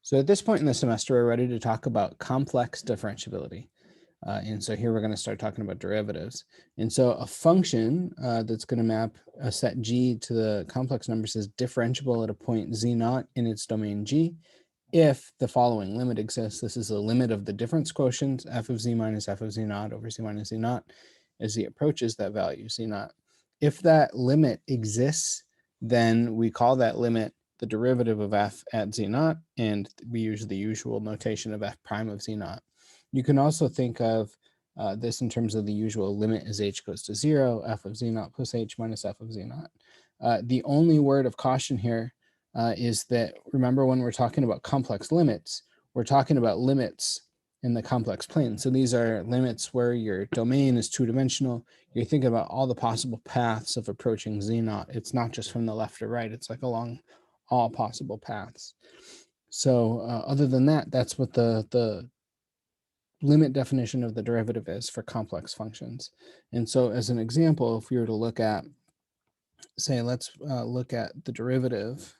So at this point in the semester, we're ready to talk about complex differentiability. And so here we're going to start talking about derivatives. And so a function that's going to map a set G to the complex numbers is differentiable at a point Z naught in its domain G if the following limit exists. This is the limit of the difference quotient, f of Z minus f of Z naught over Z minus Z naught as Z approaches that value, Z naught. If that limit exists, then we call that limit the derivative of f at Z naught, and we use the usual notation of f prime of Z naught. You can also think of this in terms of the usual limit as h goes to 0, f of Z naught plus h minus f of Z naught. The only word of caution here is that, remember, when we're talking about complex limits, we're talking about limits in the complex plane. So these are limits where your domain is two-dimensional. You're thinking about all the possible paths of approaching Z naught. It's not just from the left or right. It's like along all possible paths. So other than that, that's what the limit definition of the derivative is for complex functions. And so as an example, if we were to look at, say, let's look at the derivative.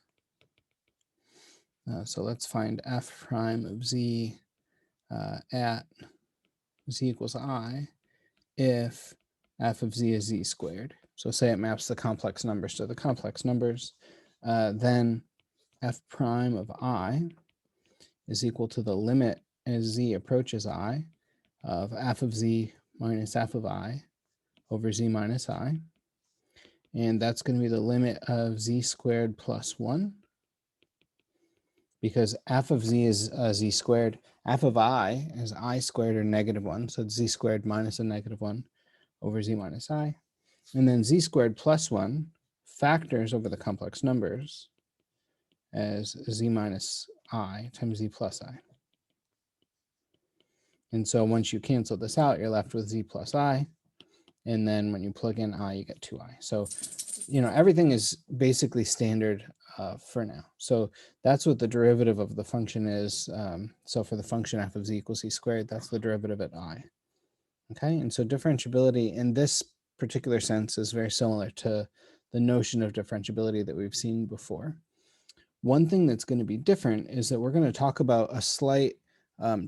So let's find f prime of Z at Z equals I if f of Z is Z squared. So say it maps the complex numbers to the complex numbers, then f prime of I is equal to the limit as Z approaches I of f of Z minus f of I over Z minus I. And that's going to be the limit of Z squared plus 1. Because f of Z is Z squared, f of I is I squared or -1. So it's Z squared minus a -1 over Z minus I. And then Z squared plus 1 factors over the complex numbers as Z minus I times Z plus I. And so once you cancel this out, you're left with Z plus I. And then when you plug in I, you get 2I. So, everything is basically standard for now. So that's what the derivative of the function is. So for the function f of Z equals Z squared, that's the derivative at I. Okay, and so differentiability in this particular sense is very similar to the notion of differentiability that we've seen before. One thing that's going to be different is that we're going to talk about a slight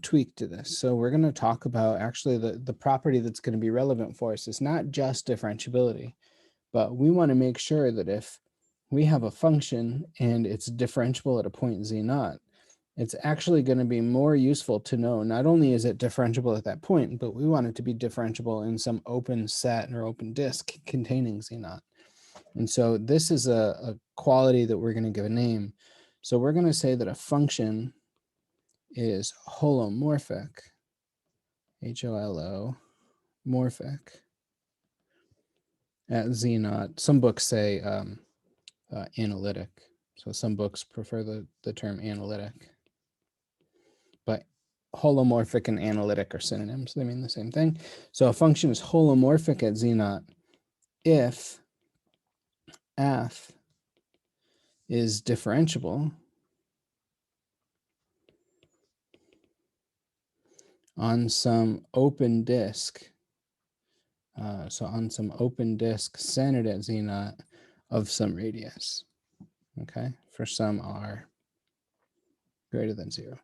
tweak to this. So we're going to talk about actually the property that's going to be relevant for us is not just differentiability, but we want to make sure that if we have a function and it's differentiable at a point Z naught, it's actually going to be more useful to know not only is it differentiable at that point, but we want it to be differentiable in some open set or open disk containing Z naught. And so this is a quality that we're going to give a name. So we're going to say that a function is holomorphic, H-O-L-O, morphic at Z naught. Some books say analytic. So some books prefer the term analytic. But holomorphic and analytic are synonyms. They mean the same thing. So a function is holomorphic at Z naught if f is differentiable on some open disk. So on some open disk centered at Z naught of some radius, okay, for some r greater than 0.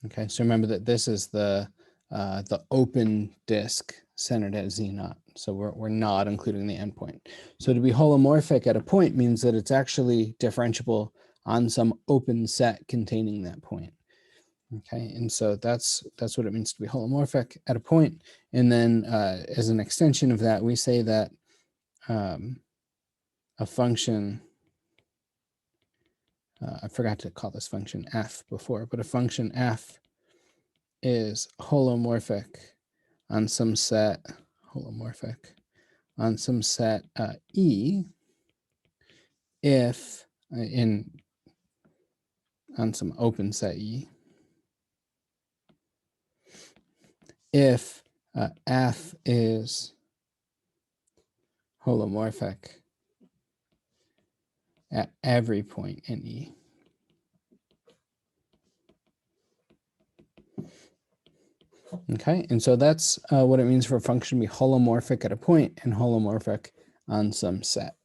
Okay, so remember that this is the open disk centered at Z naught. So we're not including the endpoint. So to be holomorphic at a point means that it's actually differentiable on some open set containing that point. Okay, and so that's what it means to be holomorphic at a point. And then as an extension of that, we say that a function, I forgot to call this function f before, but a function f is holomorphic on some set, E if on some open set E, if f is holomorphic at every point in E. Okay, and so that's what it means for a function to be holomorphic at a point and holomorphic on some set.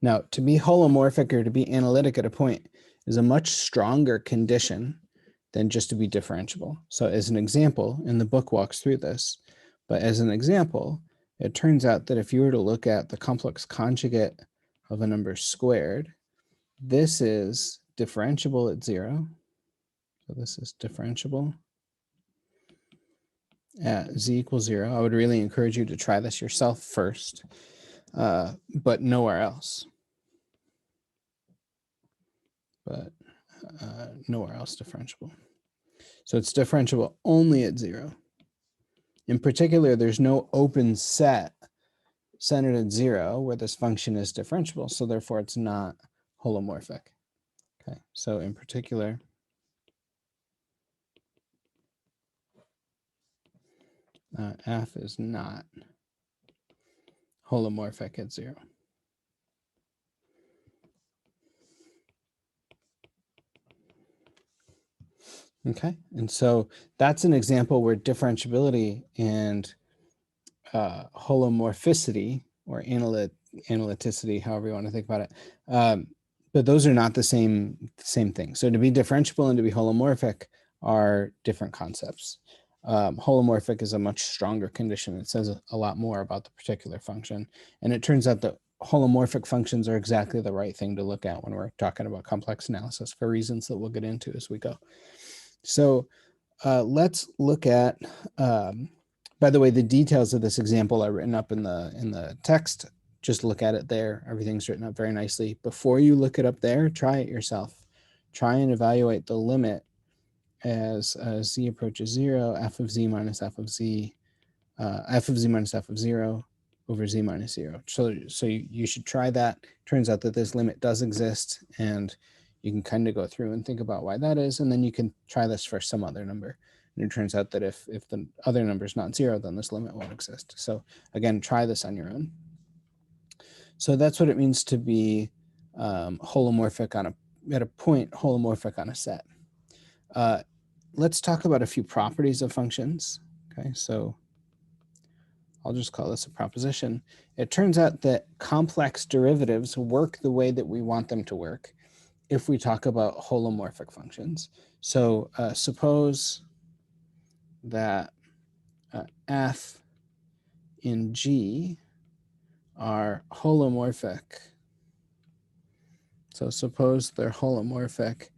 Now, to be holomorphic or to be analytic at a point is a much stronger condition than just to be differentiable. So as an example, and the book walks through this, but as an example, it turns out that if you were to look at the complex conjugate of a number squared, this is differentiable at 0. So this is differentiable at z equals 0. I would really encourage you to try this yourself first, but nowhere else. But nowhere else differentiable. So it's differentiable only at 0. In particular, there's no open set centered at 0 where this function is differentiable, so therefore it's not holomorphic. Okay, so in particular, f is not holomorphic at 0. Okay, and so that's an example where differentiability and holomorphicity, or analyticity, however you want to think about it, but those are not the same thing. So to be differentiable and to be holomorphic are different concepts. Holomorphic is a much stronger condition. It says a lot more about the particular function, and it turns out that holomorphic functions are exactly the right thing to look at when we're talking about complex analysis for reasons that we'll get into as we go. So let's look at, by the way, the details of this example are written up in the text. Just look at it there. Everything's written up very nicely. Before you look it up there, try it yourself. Try and evaluate the limit as z approaches 0, f of z minus f of z, f of z minus f of 0 over z minus 0. So you should try that. Turns out that this limit does exist, and you can kind of go through and think about why that is, and then you can try this for some other number. And it turns out that if the other number is not 0, then this limit won't exist. So again, try this on your own. So that's what it means to be holomorphic at a point, holomorphic on a set. Let's talk about a few properties of functions. Okay, so I'll just call this a proposition. It turns out that complex derivatives work the way that we want them to work if we talk about holomorphic functions. So suppose that f in G are holomorphic. So suppose they're holomorphic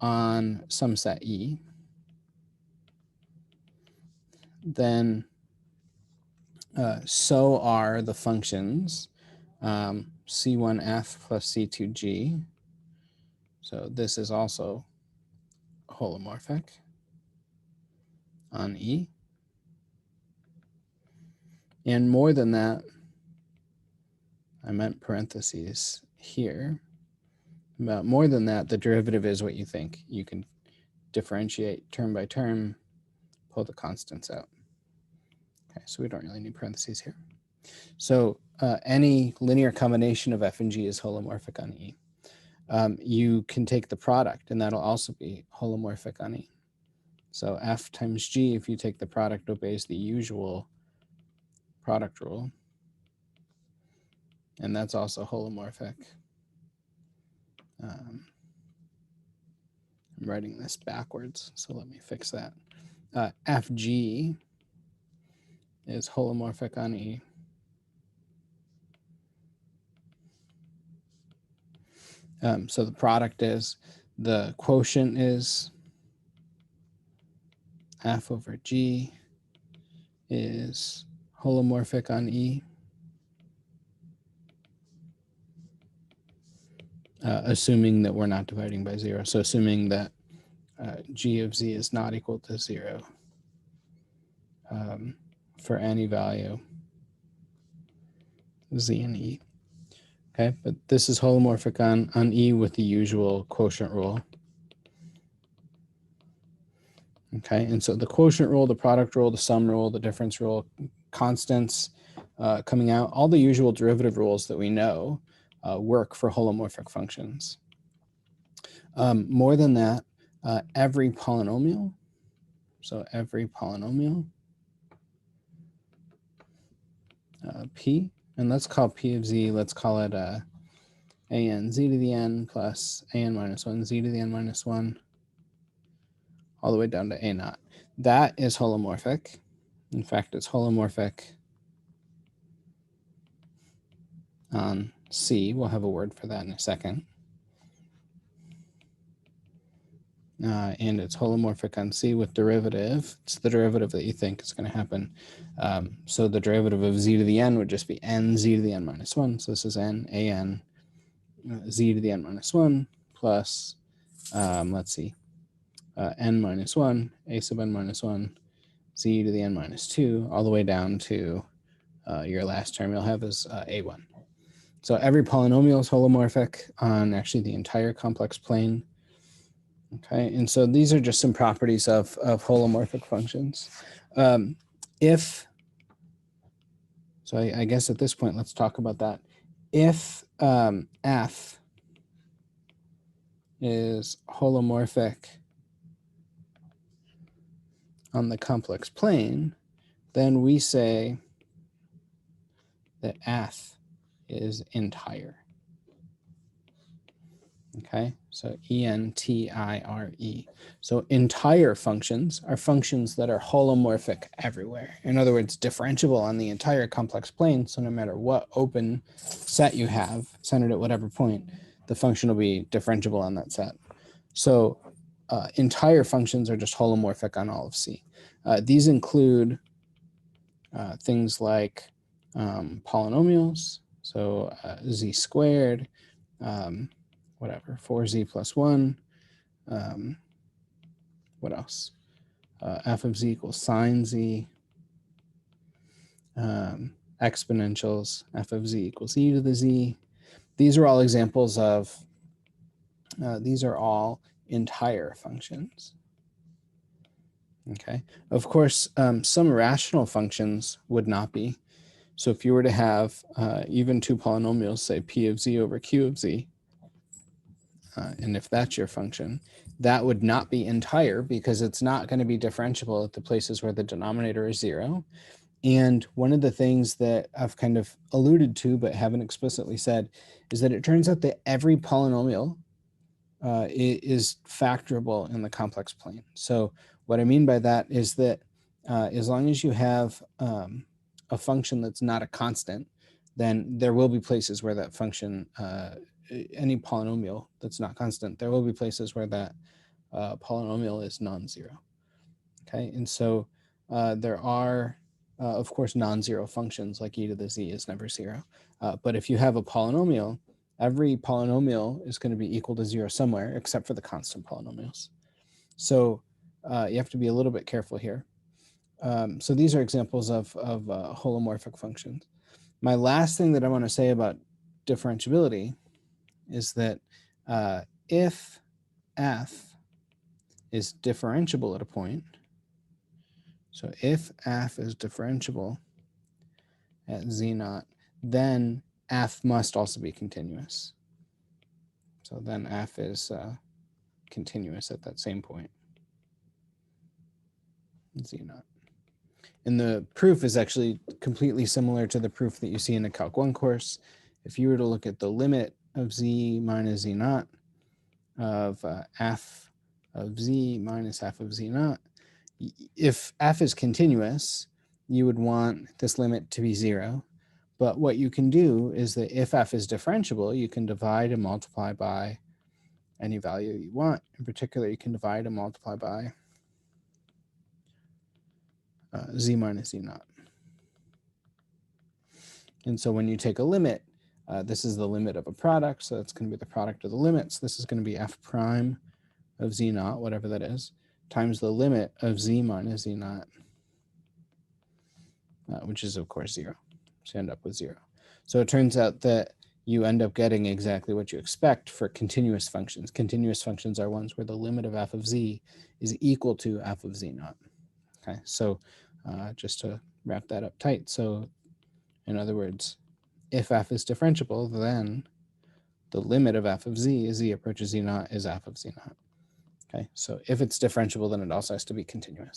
on some set E, then so are the functions C1F plus C2G. So this is also holomorphic on E. And more than that, I meant parentheses here. But more than that, the derivative is what you think. You can differentiate term by term, pull the constants out. Okay, so we don't really need parentheses here. So any linear combination of f and g is holomorphic on E. You can take the product, and that'll also be holomorphic on E. So f times g, if you take the product, obeys the usual product rule. And that's also holomorphic. I'm writing this backwards, so let me fix that. Fg is holomorphic on E. So the product is, the quotient is f over g is holomorphic on E. Assuming that we're not dividing by 0. So assuming that g of z is not equal to 0 for any value z and E. Okay, but this is holomorphic on E with the usual quotient rule. Okay, and so the quotient rule, the product rule, the sum rule, the difference rule, constants coming out, all the usual derivative rules that we know work for holomorphic functions. More than that, every polynomial, so every polynomial, P, and let's call P of Z, let's call it an z to the n plus an minus 1 z to the n minus 1 all the way down to a naught. That is holomorphic. In fact, it's holomorphic on C. We'll have a word for that in a second. And it's holomorphic on C with derivative. It's the derivative that you think is going to happen. So the derivative of z to the n would just be n z to the n minus 1. So this is n a n z to the n minus 1 plus, let's see, n minus 1, a sub n minus 1, z to the n minus 2, all the way down to your last term you'll have is a1. So every polynomial is holomorphic on actually the entire complex plane. Okay, and so these are just some properties of holomorphic functions. So I guess at this point, let's talk about that. If f is holomorphic on the complex plane, then we say that f is entire. Okay, so E-N-T-I-R-E. So entire functions are functions that are holomorphic everywhere. In other words, differentiable on the entire complex plane. So no matter what open set you have, centered at whatever point, the function will be differentiable on that set. So entire functions are just holomorphic on all of C. These include things like polynomials, so z squared, whatever, 4z plus 1. What else? F of z equals sine z. Exponentials, f of z equals e to the z. These are all examples of, these are all entire functions. Okay, of course, some rational functions would not be. So if you were to have even two polynomials, say p of z over q of z, and if that's your function, that would not be entire because it's not going to be differentiable at the places where the denominator is 0. And one of the things that I've kind of alluded to but haven't explicitly said is that it turns out that every polynomial is factorable in the complex plane. So what I mean by that is that as long as you have a function that's not a constant, then there will be places where that function, any polynomial that's not constant, there will be places where that polynomial is non-zero. Okay, and so there are, of course, non-zero functions like e to the z is never 0. But if you have a polynomial, every polynomial is going to be equal to 0 somewhere except for the constant polynomials. So you have to be a little bit careful here. So these are examples of holomorphic functions. My last thing that I want to say about differentiability is that if f is differentiable at a point, so if f is differentiable at z0, then f must also be continuous. So then f is continuous at that same point, z0. And the proof is actually completely similar to the proof that you see in the Calc 1 course. If you were to look at the limit of z minus z0 of f of z minus f of z0, if f is continuous, you would want this limit to be 0. But what you can do is that if f is differentiable, you can divide and multiply by any value you want. In particular, you can divide and multiply by z minus z0. And so when you take a limit, this is the limit of a product, so it's going to be the product of the limits. This is going to be f prime of z0, whatever that is, times the limit of z minus z0, which is, of course, 0. So you end up with 0. So it turns out that you end up getting exactly what you expect for continuous functions. Continuous functions are ones where the limit of f of z is equal to f of z0. Okay, so just to wrap that up tight. So in other words, if f is differentiable, then the limit of f of z as z approaches z0 is f of z0. Okay, so if it's differentiable, then it also has to be continuous.